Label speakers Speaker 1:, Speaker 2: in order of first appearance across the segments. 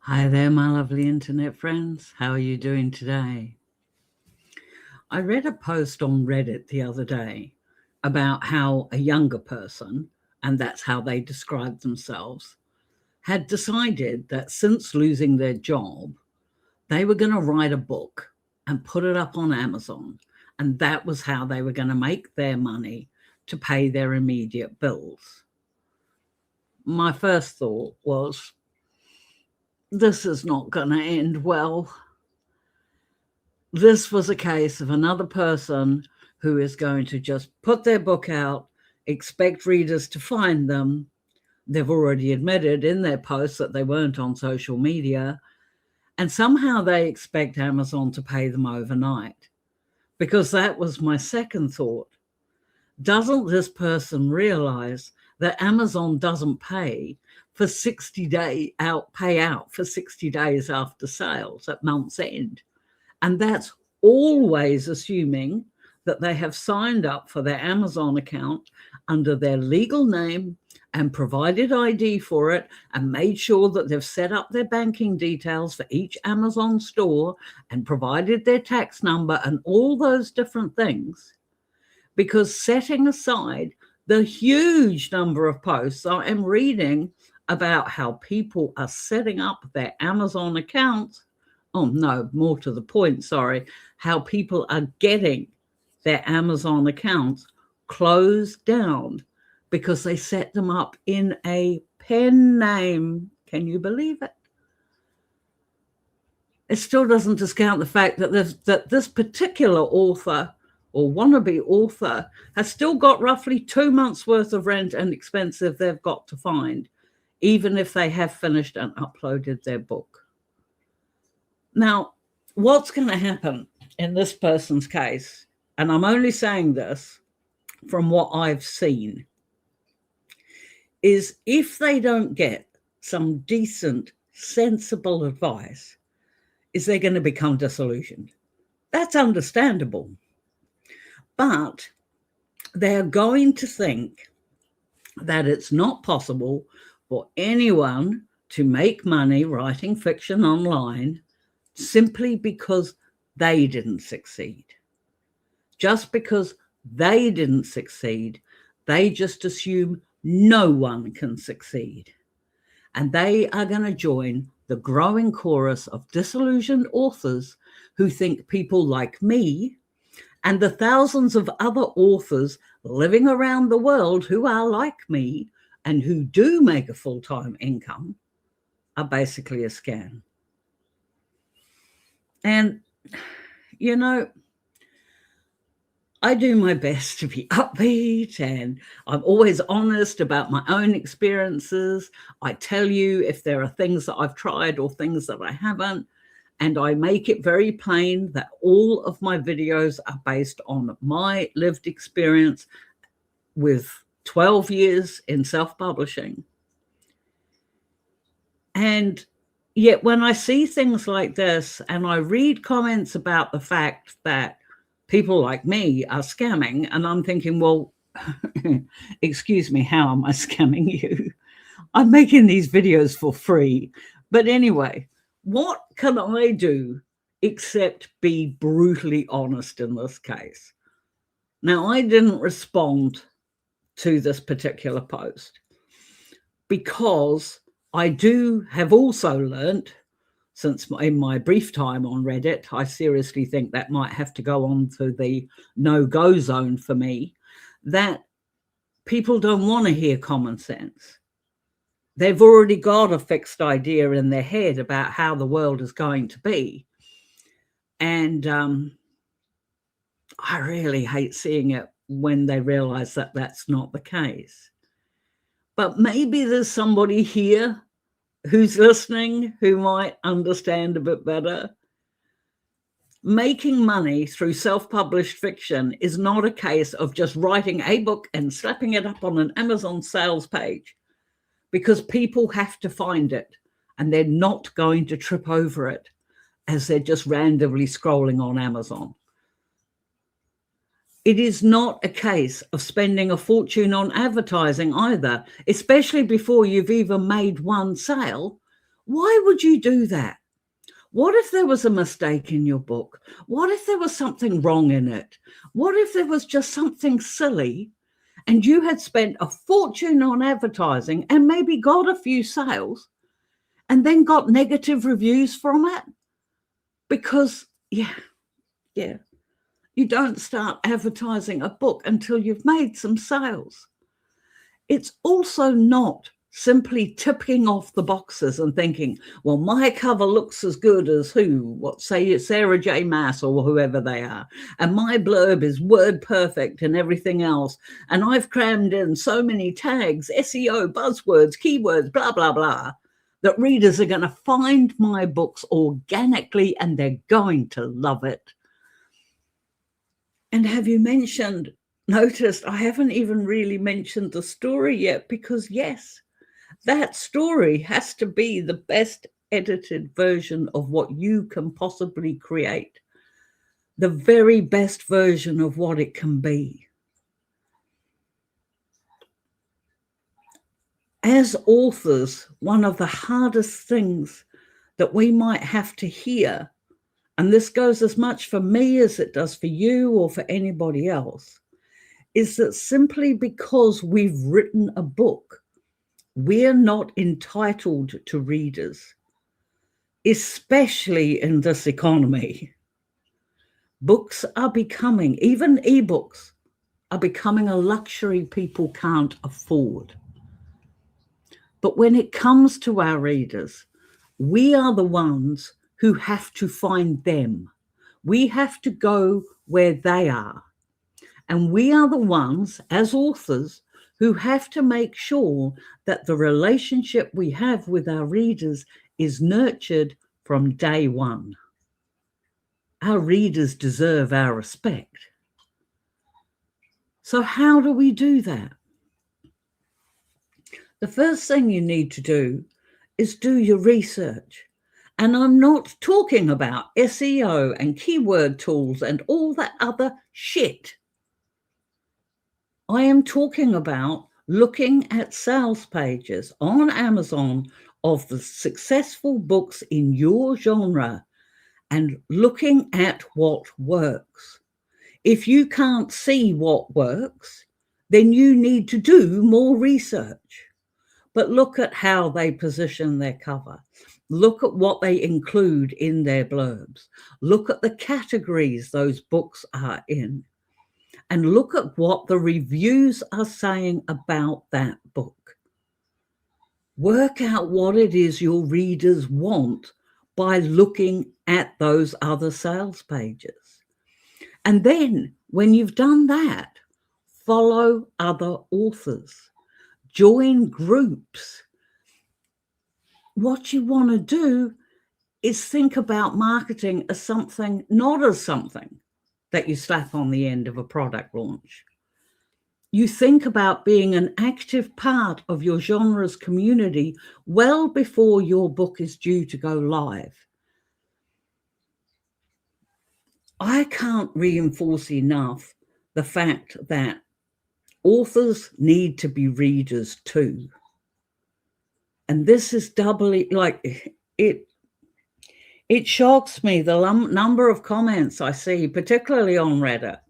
Speaker 1: Hi there, my lovely internet friends. How are you doing today? I read a post on Reddit the other day about how a younger person, and that's how they described themselves, had decided that since losing their job, they were going to write a book and put it up on Amazon. And that was how they were going to make their money to pay their immediate bills. My first thought was, this is not going to end well. This was a case of another person who is going to just put their book out, expect readers to find them. They've already admitted in their posts that they weren't on social media, and somehow they expect Amazon to pay them overnight. Because that was my second thought. Doesn't this person realize that Amazon doesn't pay for 60-day payout for 60 days after sales at month's end? And that's always assuming that they have signed up for their Amazon account under their legal name and provided ID for it and made sure that they've set up their banking details for each Amazon store and provided their tax number and all those different things. Because setting aside the huge number of posts I am reading about how people are setting up their Amazon accounts, oh no, more to the point, sorry, how people are getting their Amazon accounts closed down because they set them up in a pen name. Can you believe it? It still doesn't discount the fact that this particular author or wannabe author has still got roughly 2 months worth of rent and expenses they've got to find, even if they have finished and uploaded their book. Now, what's going to happen in this person's case, and I'm only saying this from what I've seen, is if they don't get some decent, sensible advice, is they're going to become disillusioned. That's understandable. But they're going to think that it's not possible for anyone to make money writing fiction online simply because they didn't succeed. Just because they didn't succeed, they just assume no one can succeed. And they are going to join the growing chorus of disillusioned authors who think people like me and the thousands of other authors living around the world who are like me and who do make a full-time income are basically a scam. And, you know, I do my best to be upbeat and I'm always honest about my own experiences. I tell you if there are things that I've tried or things that I haven't. And I make it very plain that all of my videos are based on my lived experience with 12 years in self-publishing. And yet when I see things like this and I read comments about the fact that people like me are scamming, and I'm thinking, well, excuse me, how am I scamming you? I'm making these videos for free. But anyway, what can I do except be brutally honest in this case? Now, I didn't respond to this particular post because I have also learnt, since in my brief time on Reddit, I seriously think that might have to go on to the no-go zone for me, that people don't want to hear common sense. They've already got a fixed idea in their head about how the world is going to be. And I really hate seeing it when they realize that that's not the case. But maybe there's somebody here who's listening who might understand a bit better. Making money through self-published fiction is not a case of just writing a book and slapping it up on an Amazon sales page, because people have to find it and they're not going to trip over it as they're just randomly scrolling on Amazon. It is not a case of spending a fortune on advertising either, especially before you've even made one sale. Why would you do that? What if there was a mistake in your book? What if there was something wrong in it? What if there was just something silly and you had spent a fortune on advertising and maybe got a few sales and then got negative reviews from it? Because, you don't start advertising a book until you've made some sales. It's also not simply ticking off the boxes and thinking, well, my cover looks as good as say Sarah J. Maas or whoever they are, and my blurb is word perfect and everything else, and I've crammed in so many tags, SEO, buzzwords, keywords, blah, blah, blah, that readers are going to find my books organically and they're going to love it. And have you noticed I haven't even really mentioned the story yet, because yes, that story has to be the best edited version of what you can possibly create, the very best version of what it can be. As authors, one of the hardest things that we might have to hear, and this goes as much for me as it does for you or for anybody else, is that simply because we've written a book, we're not entitled to readers, especially in this economy. Books are becoming, even ebooks, are becoming a luxury people can't afford. But when it comes to our readers, we are the ones who have to find them. We have to go where they are. And we are the ones, as authors, who have to make sure that the relationship we have with our readers is nurtured from day one. Our readers deserve our respect. So how do we do that? The first thing you need to do is do your research. And I'm not talking about SEO and keyword tools and all that other shit. I am talking about looking at sales pages on Amazon of the successful books in your genre and looking at what works. If you can't see what works, then you need to do more research. But look at how they position their cover. Look at what they include in their blurbs. Look at the categories those books are in. And look at what the reviews are saying about that book. Work out what it is your readers want by looking at those other sales pages. And then when you've done that, follow other authors, join groups. What you want to do is think about marketing as something, not as something that you slap on the end of a product launch. You think about being an active part of your genre's community well before your book is due to go live. I can't reinforce enough the fact that authors need to be readers too. And this is doubly, like, it shocks me the number of comments I see, particularly on Reddit,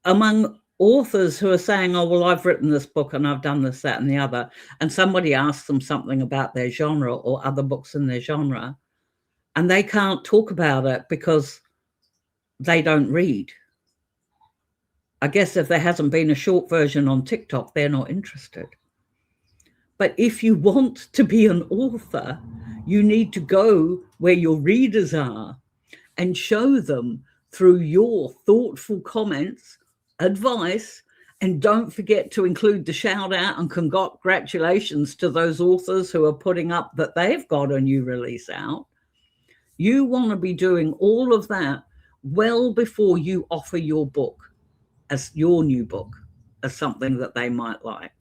Speaker 1: among authors who are saying, oh, well, I've written this book and I've done this, that, and the other. And somebody asks them something about their genre or other books in their genre, and they can't talk about it because they don't read. I guess if there hasn't been a short version on TikTok, they're not interested. But if you want to be an author, you need to go where your readers are and show them through your thoughtful comments, advice, and don't forget to include the shout out and congratulations to those authors who are putting up that they've got a new release out. You want to be doing all of that well before you offer your book as your new book as something that they might like.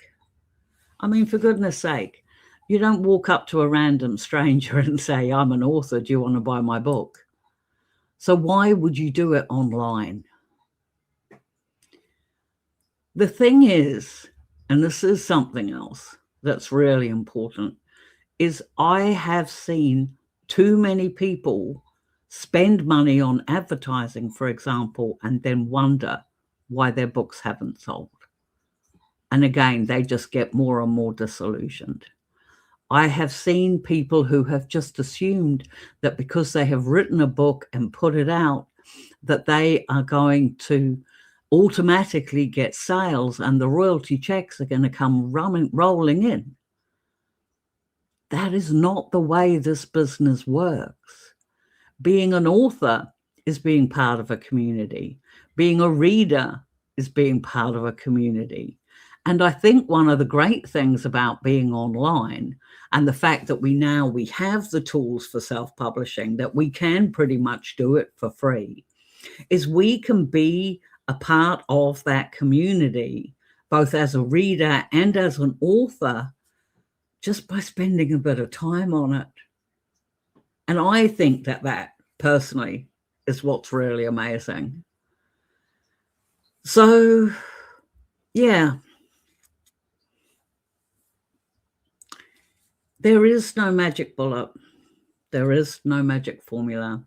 Speaker 1: I mean, for goodness sake, you don't walk up to a random stranger and say, I'm an author, do you want to buy my book? So why would you do it online? The thing is, and this is something else that's really important, is I have seen too many people spend money on advertising, for example, and then wonder why their books haven't sold. And again, they just get more and more disillusioned. I have seen people who have just assumed that because they have written a book and put it out, that they are going to automatically get sales and the royalty checks are going to come rolling in. That is not the way this business works. Being an author is being part of a community. Being a reader is being part of a community. And I think one of the great things about being online and the fact that we have the tools for self-publishing, that we can pretty much do it for free, is we can be a part of that community, both as a reader and as an author, just by spending a bit of time on it. And I think that personally is what's really amazing. So, yeah. There is no magic bullet. There is no magic formula.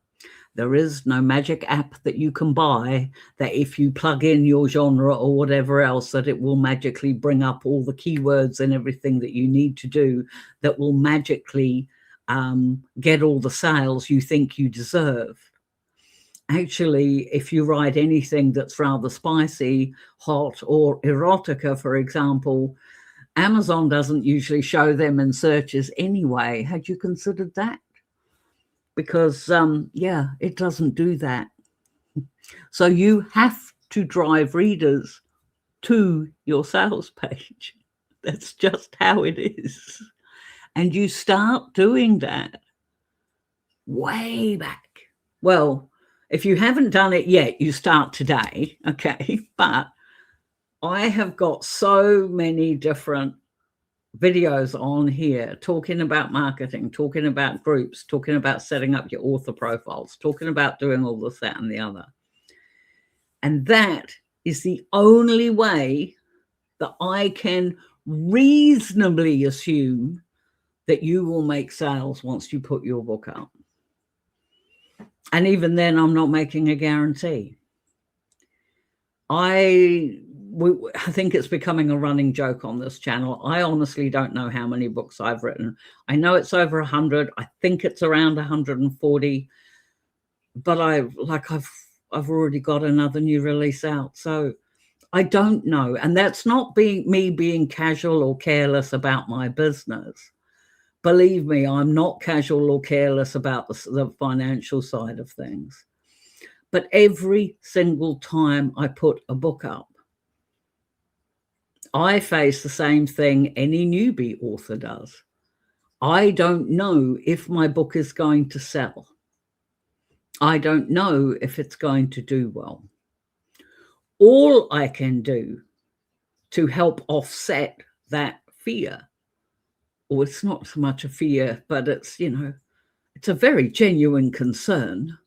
Speaker 1: There is no magic app that you can buy that if you plug in your genre or whatever else, that it will magically bring up all the keywords and everything that you need to do, that will magically get all the sales you think you deserve. Actually, if you write anything that's rather spicy, hot, or erotica, for example, Amazon doesn't usually show them in searches anyway. Had you considered that? Because, yeah, it doesn't do that. So you have to drive readers to your sales page. That's just how it is. And you start doing that way back. Well, if you haven't done it yet, you start today, okay? But I have got so many different videos on here talking about marketing, talking about groups, talking about setting up your author profiles, talking about doing all this, that, and the other. And that is the only way that I can reasonably assume that you will make sales once you put your book out. And even then, I'm not making a guarantee. I think it's becoming a running joke on this channel. I honestly don't know how many books I've written. I know it's over 100. I think it's around 140. But I've already got another new release out. So I don't know. And that's not me being casual or careless about my business. Believe me, I'm not casual or careless about the financial side of things. But every single time I put a book up, I face the same thing any newbie author does. I don't know if my book is going to sell. I don't know if it's going to do well. All I can do to help offset that fear, or it's not so much a fear, but it's, it's a very genuine concern.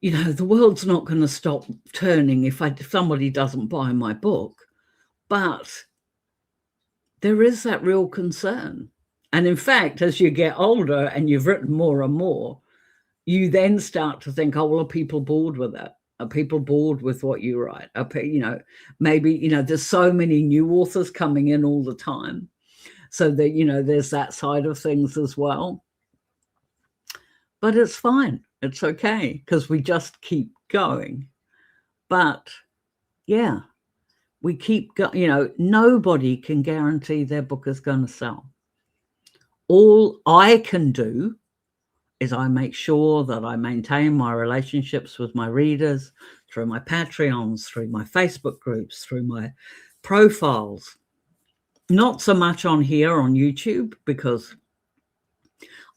Speaker 1: The world's not going to stop turning if somebody doesn't buy my book. But there is that real concern. And in fact, as you get older and you've written more and more, you then start to think, oh, well, are people bored with it? Are people bored with what you write? Maybe, there's so many new authors coming in all the time. So that, there's that side of things as well. But it's fine. It's okay, because we just keep going. But yeah, we keep going. Nobody can guarantee their book is going to sell. All I can do is I make sure that I maintain my relationships with my readers through my Patreons, through my Facebook groups, through my profiles. Not so much on here on YouTube, because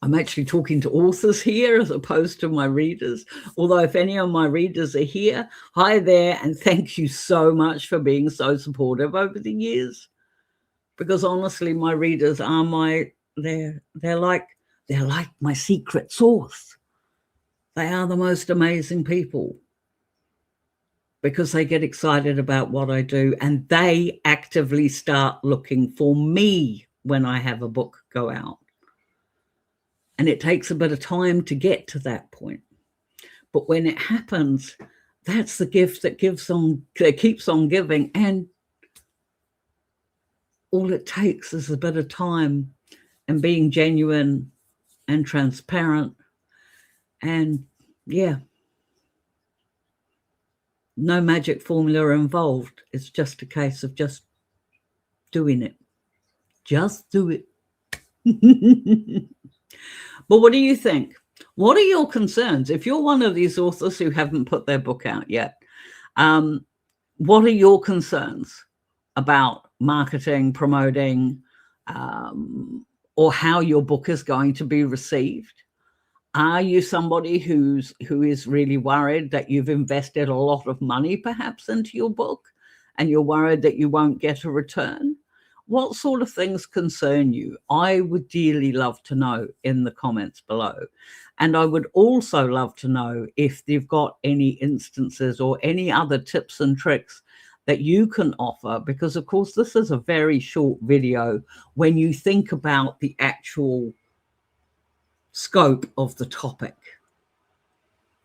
Speaker 1: I'm actually talking to authors here as opposed to my readers. Although if any of my readers are here, hi there, and thank you so much for being so supportive over the years. Because honestly, my readers are they're like my secret sauce. They are the most amazing people, because they get excited about what I do and they actively start looking for me when I have a book go out. And it takes a bit of time to get to that point. But when it happens, that's the gift that keeps on giving. And all it takes is a bit of time and being genuine and transparent. And yeah, no magic formula involved. It's just a case of just doing it. Just do it. But what do you think? What are your concerns? If you're one of these authors who haven't put their book out yet, what are your concerns about marketing, promoting, or how your book is going to be received? Are you somebody who is really worried that you've invested a lot of money perhaps into your book and you're worried that you won't get a return? What sort of things concern you? I would dearly love to know in the comments below. And I would also love to know if you've got any instances or any other tips and tricks that you can offer, because of course this is a very short video when you think about the actual scope of the topic.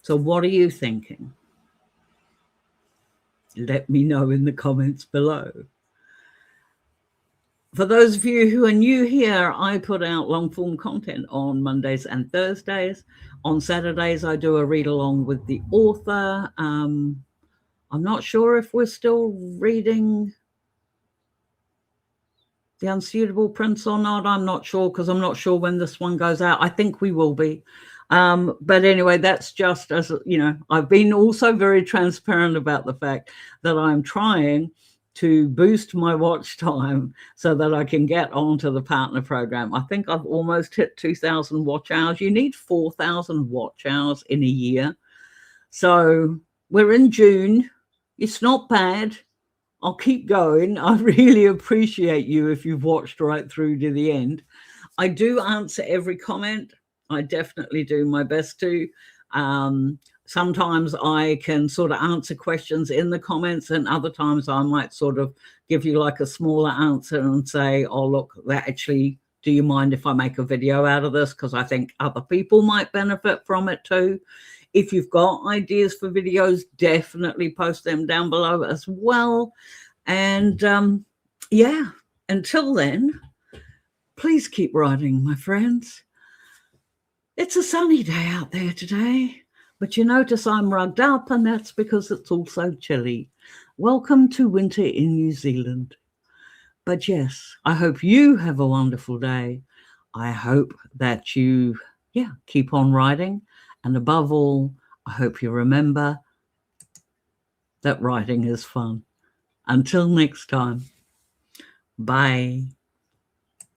Speaker 1: So what are you thinking? Let me know in the comments below. For those of you who are new here, I put out long form content on Mondays and Thursdays. On Saturdays, I do a read along with the author. I'm not sure if we're still reading The Unsuitable Prince or not. I'm not sure, because I'm not sure when this one goes out. I think we will be. But anyway, that's just, as you know, I've been also very transparent about the fact that I'm trying to boost my watch time so that I can get onto the partner program. I think I've almost hit 2,000 watch hours. You need 4,000 watch hours in a year. So we're in June. It's not bad. I'll keep going. I really appreciate you if you've watched right through to the end. I do answer every comment. I definitely do my best to. Sometimes I can sort of answer questions in the comments, and other times I might sort of give you like a smaller answer and say, oh, look, that actually, do you mind if I make a video out of this? Because I think other people might benefit from it too. If you've got ideas for videos, definitely post them down below as well. And yeah, until then, please keep writing, my friends. It's a sunny day out there today, but you notice I'm rugged up, and that's because it's also chilly. Welcome to winter in New Zealand. But yes, I hope you have a wonderful day. I hope that you, keep on writing. And above all, I hope you remember that writing is fun. Until next time, bye.